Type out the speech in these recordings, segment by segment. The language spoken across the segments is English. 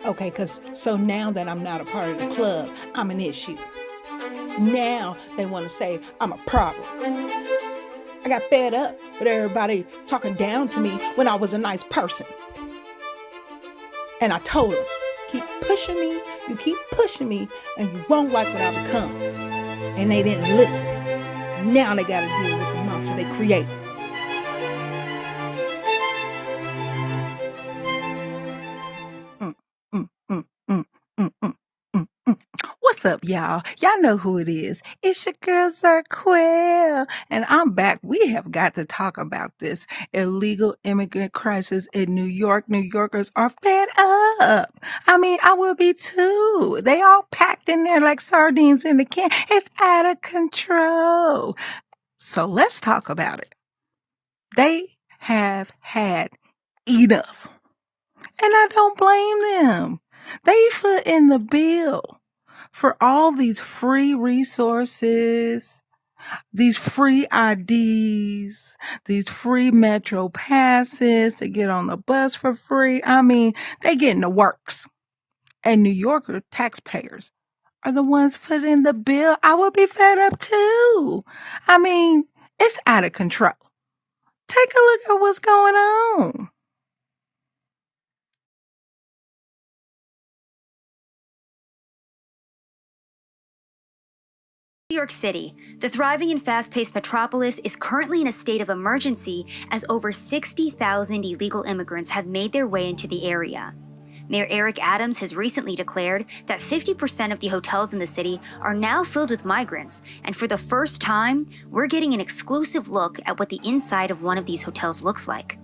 Okay, so now that I'm not a part of the club, I'm an issue. Now they want to say I'm a problem. I got fed up with everybody talking down to me when I was a nice person. And I told them, keep pushing me, you keep pushing me, and you won't like what I become. And they didn't listen. Now they gotta deal with the monster they created. Mm, mm, mm, mm, mm, mm, mm, mm. What's up, y'all? Y'all know who it is. It's your girl Zarquel, and I'm back. We have got to talk about this illegal immigrant crisis in New York. New Yorkers are fed up. I mean, I will be too. They all packed in there like sardines in a can. It's out of control. So let's talk about it. They have had enough. And I don't blame them. They put in the bill for all these free resources, these free IDs, these free metro passes to get on the bus for free. I mean, they get in the works. And New Yorker taxpayers are the ones putting the bill. I would be fed up too. I mean, it's out of control. Take a look at what's going on. New York City, the thriving and fast-paced metropolis, is currently in a state of emergency as over 60,000 illegal immigrants have made their way into the area. Mayor Eric Adams has recently declared that 50% of the hotels in the city are now filled with migrants, and for the first time, we're getting an exclusive look at what the inside of one of these hotels looks like.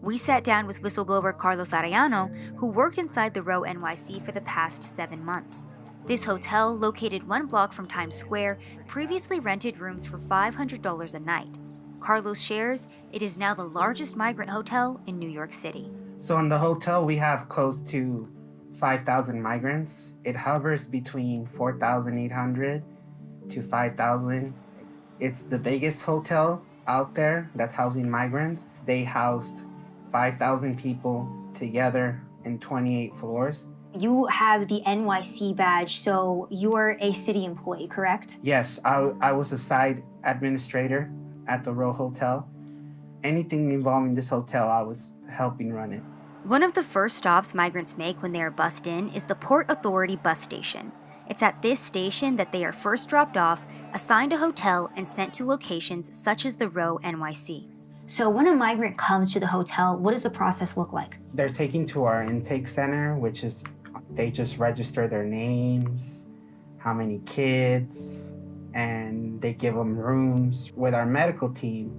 We sat down with whistleblower Carlos Arellano, who worked inside the Row NYC for the past 7 months. This hotel, located 1 block from Times Square, previously rented rooms for $500 a night. Carlos shares it is now the largest migrant hotel in New York City. So in the hotel, we have close to 5,000 migrants. It hovers between 4,800 to 5,000. It's the biggest hotel out there that's housing migrants. They housed 5,000 people together in 28 floors. You have the NYC badge, so you're a city employee, correct? Yes, I was a side administrator at the Row Hotel. Anything involving this hotel, I was helping run it. One of the first stops migrants make when they are bussed in is the Port Authority bus station. It's at this station that they are first dropped off, assigned a hotel, and sent to locations such as the Row NYC. So when a migrant comes to the hotel, what does the process look like? They're taken to our intake center, which is they just register their names, how many kids, and they give them rooms. With our medical team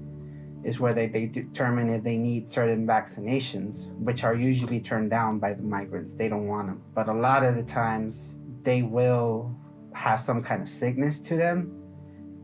is where they determine if they need certain vaccinations, which are usually turned down by the migrants. They don't want them. But a lot of the times they will have some kind of sickness to them,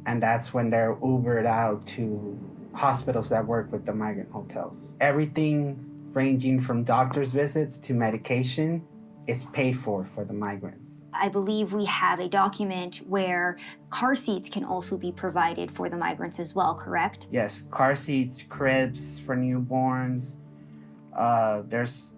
and that's when they're Ubered out to hospitals that work with the migrant hotels. Everything ranging from doctor's visits to medication is paid for the migrants. I believe we have a document where car seats can also be provided for the migrants as well, correct? Yes, car seats, cribs for newborns. There's,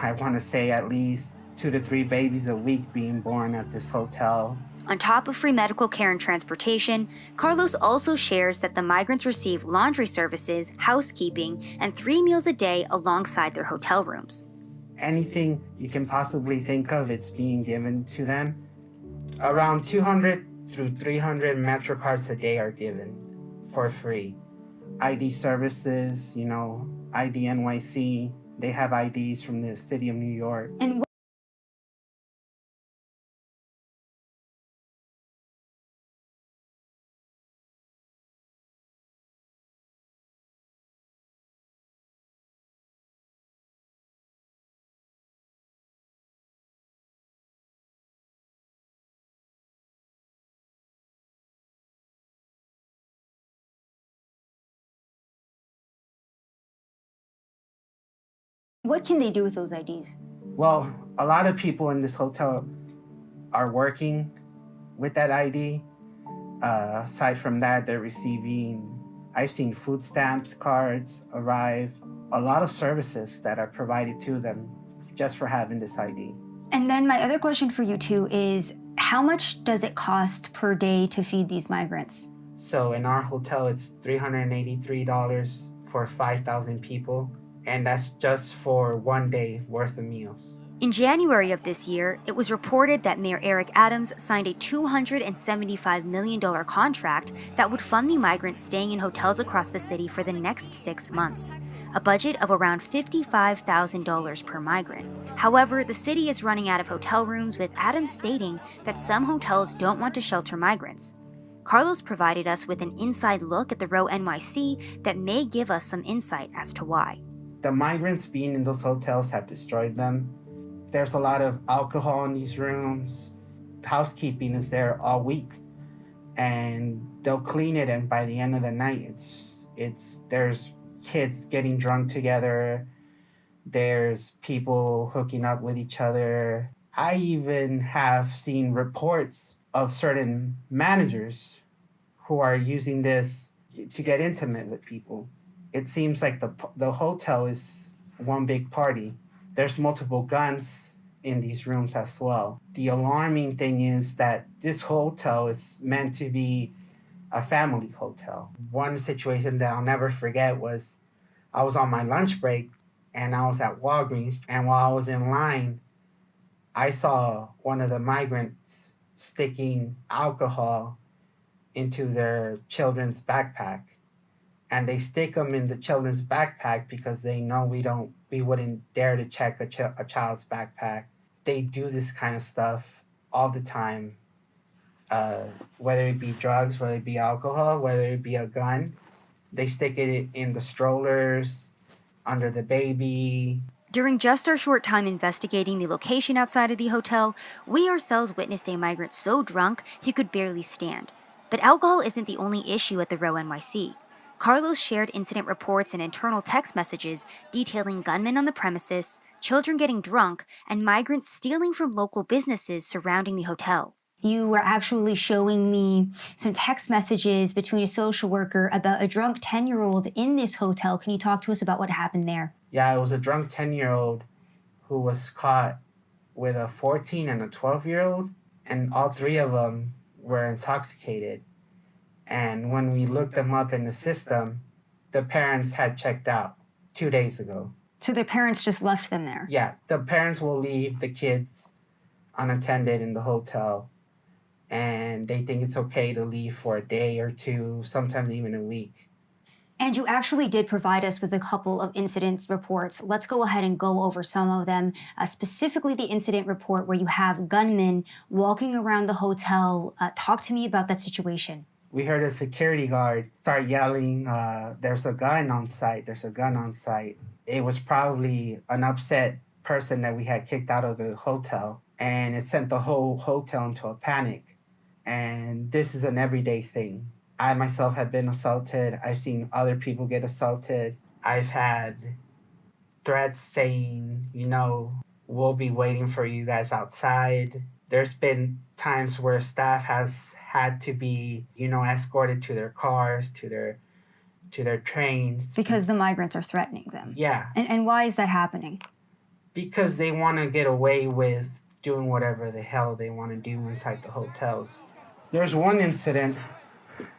I want to say, at least 2 to 3 babies a week being born at this hotel. On top of free medical care and transportation, Carlos also shares that the migrants receive laundry services, housekeeping, and 3 meals a day alongside their hotel rooms. Anything you can possibly think of, it's being given to them. Around 200 through 300 Metro cards a day are given for free. ID services, ID NYC, they have IDs from the city of New York. And what can they do with those IDs? Well, a lot of people in this hotel are working with that ID. Aside from that, they're receiving, I've seen food stamps, cards arrive, a lot of services that are provided to them just for having this ID. And then my other question for you too is, how much does it cost per day to feed these migrants? So in our hotel, it's $383 for 5,000 people, and that's just for one day worth of meals. In January of this year, it was reported that Mayor Eric Adams signed a $275 million contract that would fund the migrants staying in hotels across the city for the next 6 months, a budget of around $55,000 per migrant. However, the city is running out of hotel rooms, with Adams stating that some hotels don't want to shelter migrants. Carlos provided us with an inside look at the Row NYC that may give us some insight as to why. The migrants being in those hotels have destroyed them. There's a lot of alcohol in these rooms. Housekeeping is there all week, and they'll clean it, and by the end of the night, there's kids getting drunk together. There's people hooking up with each other. I even have seen reports of certain managers who are using this to get intimate with people. It seems like the hotel is one big party. There's multiple guns in these rooms as well. The alarming thing is that this hotel is meant to be a family hotel. One situation that I'll never forget was I was on my lunch break and I was at Walgreens, and while I was in line, I saw one of the migrants sticking alcohol into their children's backpack. And they stick them in the children's backpack because they know we wouldn't dare to check a child's backpack. They do this kind of stuff all the time, whether it be drugs, whether it be alcohol, whether it be a gun. They stick it in the strollers, under the baby. During just our short time investigating the location outside of the hotel, we ourselves witnessed a migrant so drunk he could barely stand. But alcohol isn't the only issue at the Row NYC. Carlos shared incident reports and internal text messages detailing gunmen on the premises, children getting drunk, and migrants stealing from local businesses surrounding the hotel. You were actually showing me some text messages between a social worker about a drunk 10-year-old in this hotel. Can you talk to us about what happened there? Yeah, it was a drunk 10-year-old who was caught with a 14 and a 12-year-old, and all three of them were intoxicated. And when we looked them up in the system, the parents had checked out 2 days ago. So their parents just left them there? Yeah, the parents will leave the kids unattended in the hotel, and they think it's okay to leave for a day or two, sometimes even a week. And you actually did provide us with a couple of incident reports. Let's go ahead and go over some of them, specifically the incident report where you have gunmen walking around the hotel. Talk to me about that situation. We heard a security guard start yelling, there's a gun on site, there's a gun on site. It was probably an upset person that we had kicked out of the hotel, and it sent the whole hotel into a panic. And this is an everyday thing. I myself have been assaulted. I've seen other people get assaulted. I've had threats saying, we'll be waiting for you guys outside. There's been times where staff has had to be, escorted to their cars, to their trains. Because the migrants are threatening them. Yeah. And why is that happening? Because they want to get away with doing whatever the hell they want to do inside the hotels. There's one incident.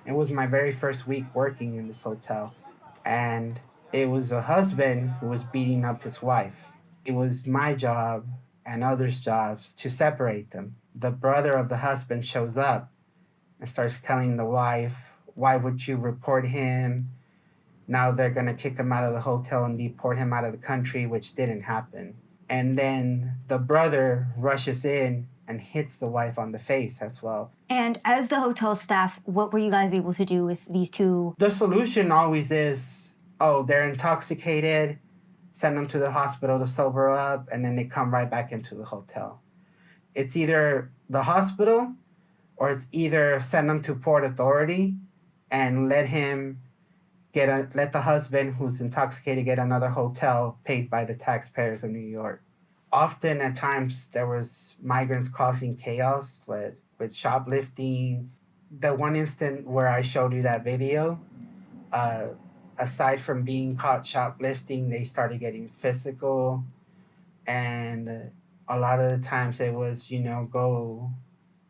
It was my very first week working in this hotel, and it was a husband who was beating up his wife. It was my job and others' jobs to separate them. The brother of the husband shows up and starts telling the wife, why would you report him? Now they're going to kick him out of the hotel and deport him out of the country, which didn't happen. And then the brother rushes in and hits the wife on the face as well. And as the hotel staff, what were you guys able to do with these two? The solution always is, they're intoxicated, send them to the hospital to sober up, and then they come right back into the hotel. It's either the hospital, or it's either send them to Port Authority and let the husband who's intoxicated get another hotel paid by the taxpayers of New York. Often at times there was migrants causing chaos with shoplifting. The one instant where I showed you that video, aside from being caught shoplifting, they started getting physical, and A lot of the times it was, go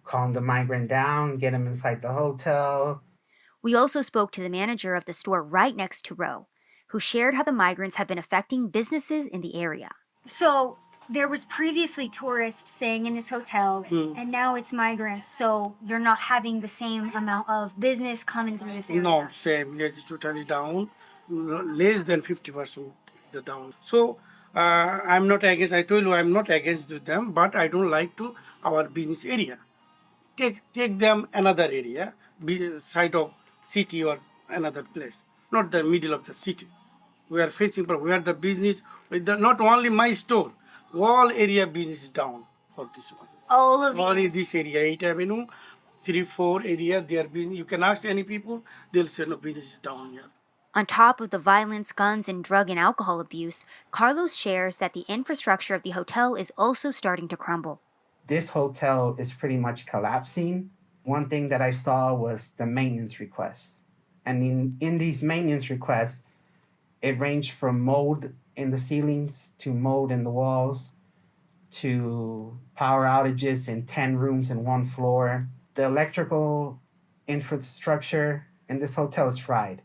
calm the migrant down, get him inside the hotel. We also spoke to the manager of the store right next to Roe, who shared how the migrants have been affecting businesses in the area. So there was previously tourists staying in this hotel, and now it's migrants, so you're not having the same amount of business coming through this area. No, same. It is totally down, less than 50% the down. So I'm not against. I told you I'm not against them, but I don't like to our business area. Take them another area, be side of city or another place, not the middle of the city. We are facing problem. Where the business, with not only my store, all area business is down for this one. All of Only these. this area, 8 Avenue, 3, 4 area, their business. You can ask any people, they'll say no, business is down here. On top of the violence, guns, and drug and alcohol abuse, Carlos shares that the infrastructure of the hotel is also starting to crumble. This hotel is pretty much collapsing. One thing that I saw was the maintenance requests. And in these maintenance requests, it ranged from mold in the ceilings to mold in the walls to power outages in 10 rooms in one floor. The electrical infrastructure in this hotel is fried.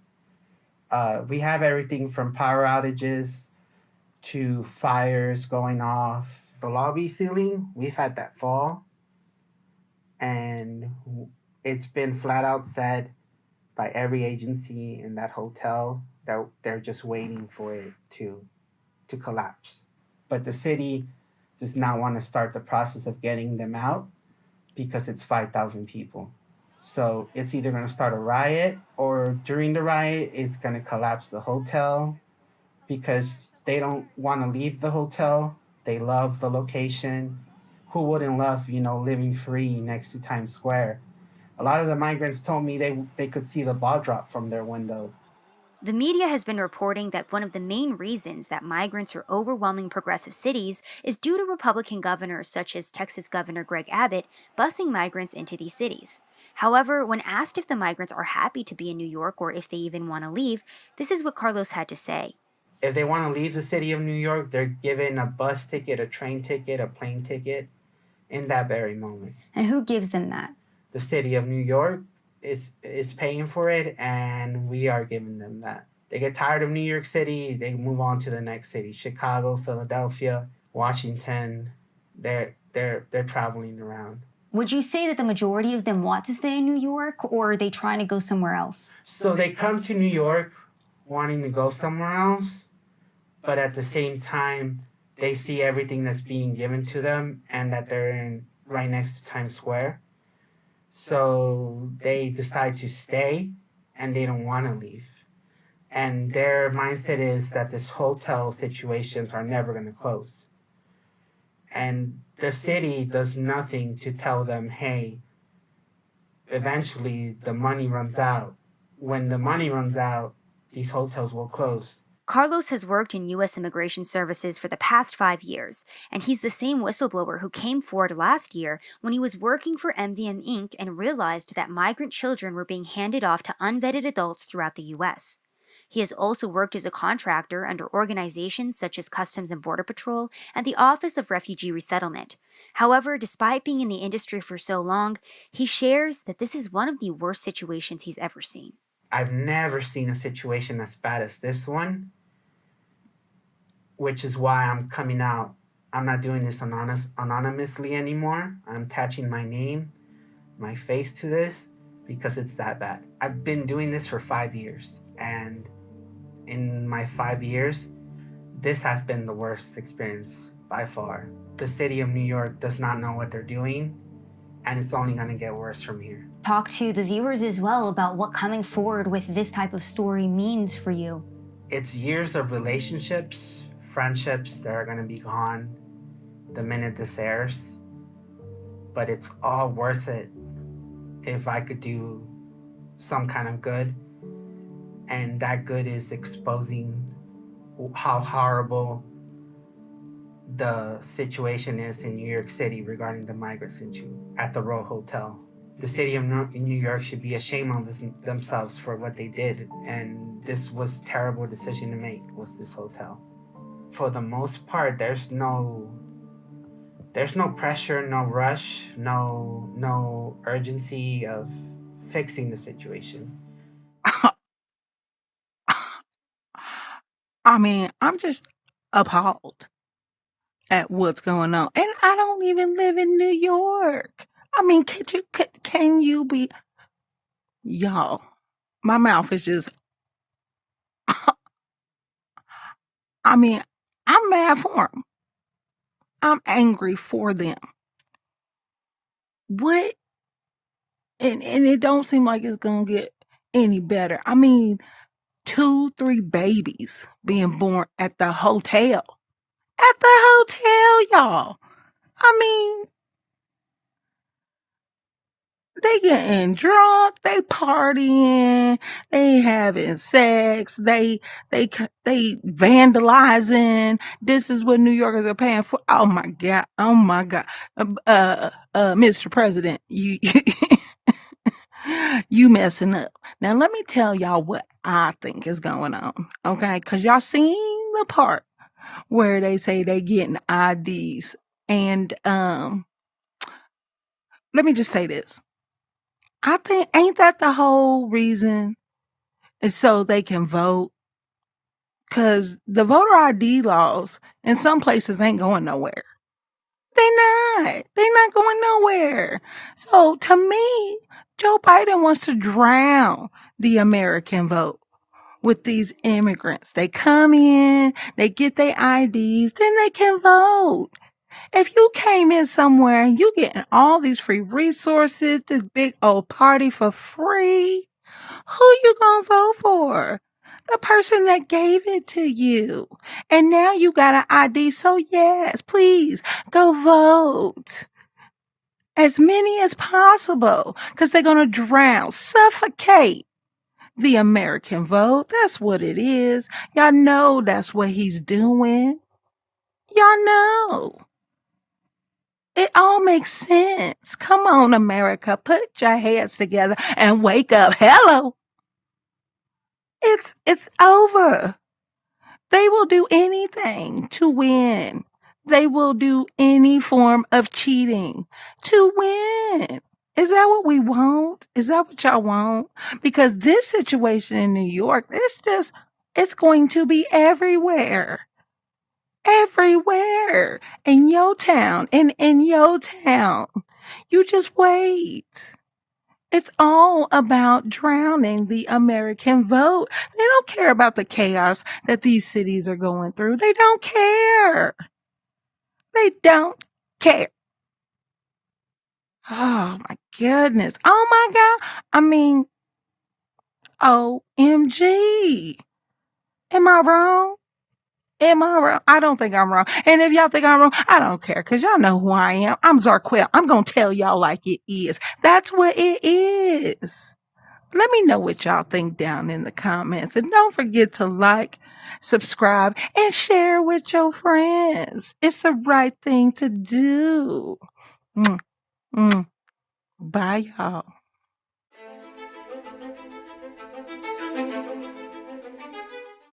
We have everything from power outages to fires going off. The lobby ceiling, we've had that fall, and it's been flat out said by every agency in that hotel that they're just waiting for it to collapse. But the city does not want to start the process of getting them out because it's 5,000 people. So it's either going to start a riot, or during the riot, it's going to collapse the hotel because they don't want to leave the hotel. They love the location. Who wouldn't love, living free next to Times Square? A lot of the migrants told me they could see the ball drop from their window. The media has been reporting that one of the main reasons that migrants are overwhelming progressive cities is due to Republican governors such as Texas Governor Greg Abbott busing migrants into these cities. However, when asked if the migrants are happy to be in New York or if they even want to leave, this is what Carlos had to say. If they want to leave the city of New York, they're given a bus ticket, a train ticket, a plane ticket in that very moment. And who gives them that? The city of New York is paying for it, and we are giving them that. They get tired of New York City, they move on to the next city. Chicago, Philadelphia, Washington, they're traveling around. Would you say that the majority of them want to stay in New York, or are they trying to go somewhere else? So they come to New York wanting to go somewhere else, but at the same time, they see everything that's being given to them and that they're right next to Times Square. So they decide to stay, and they don't want to leave. And their mindset is that this hotel situations are never going to close. And the city does nothing to tell them, hey, eventually the money runs out. When the money runs out, these hotels will close. Carlos has worked in U.S. Immigration Services for the past 5 years, and he's the same whistleblower who came forward last year when he was working for MVM Inc. and realized that migrant children were being handed off to unvetted adults throughout the U.S. He has also worked as a contractor under organizations such as Customs and Border Patrol and the Office of Refugee Resettlement. However, despite being in the industry for so long, he shares that this is one of the worst situations he's ever seen. I've never seen a situation as bad as this one, which is why I'm coming out. I'm not doing this anonymously anymore. I'm attaching my name, my face to this because it's that bad. I've been doing this for 5 years, and in my 5 years, this has been the worst experience by far. The city of New York does not know what they're doing, and it's only going to get worse from here. Talk to the viewers as well about what coming forward with this type of story means for you. It's years of relationships, friendships that are going to be gone the minute this airs, but it's all worth it if I could do some kind of good, and that good is exposing how horrible the situation is in New York City regarding the migrants at the Row Hotel. The city of New York should be ashamed of themselves for what they did, and this was a terrible decision to make, was this hotel. For the most part, there's no there's no pressure, no rush, no urgency of fixing the situation. I mean, I'm just appalled at what's going on. And I don't even live in New York. I mean, can you be y'all? My mouth is just I mean, I'm mad for them. I'm angry for them. What and it don't seem like it's gonna get any better. I mean, 2, 3 babies being born at the hotel. At the hotel, y'all. I mean, they getting drunk, they partying, they having sex, they vandalizing. This is what New Yorkers are paying for. Oh my god! Oh my god! Mr. President, you you messing up. Now let me tell y'all what I think is going on, okay? Because y'all seen the part where they say they getting IDs, and let me just say this. I think ain't that the whole reason is so they can vote? Cause the voter ID laws in some places ain't going nowhere. They're not going nowhere. So to me, Joe Biden wants to drown the American vote with these immigrants. They come in, they get their IDs, then they can vote. If you came in somewhere and you getting all these free resources, this big old party for free, who you gonna vote for? The person that gave it to you. And now you got an ID, so yes, please go vote. As many as possible, because they're gonna drown, suffocate the American vote. That's what it is. Y'all know that's what he's doing. Y'all know. It all makes sense. Come on, America, put your heads together and wake up. Hello. It's over. They will do anything to win. They will do any form of cheating to win. Is that what we want? Is that what y'all want? Because this situation in New York, it's going to be everywhere. Everywhere. In your town. In your town. You just wait. It's all about drowning the American vote. They don't care about the chaos that these cities are going through. They don't care. They don't care. Oh my goodness. Oh my God. I mean, OMG. Am I wrong? Am I wrong? I don't think I'm wrong. And if y'all think I'm wrong, I don't care because y'all know who I am. I'm Zarquel. I'm going to tell y'all like it is. That's what it is. Let me know what y'all think down in the comments. And don't forget to like, subscribe, and share with your friends. It's the right thing to do. Bye, y'all.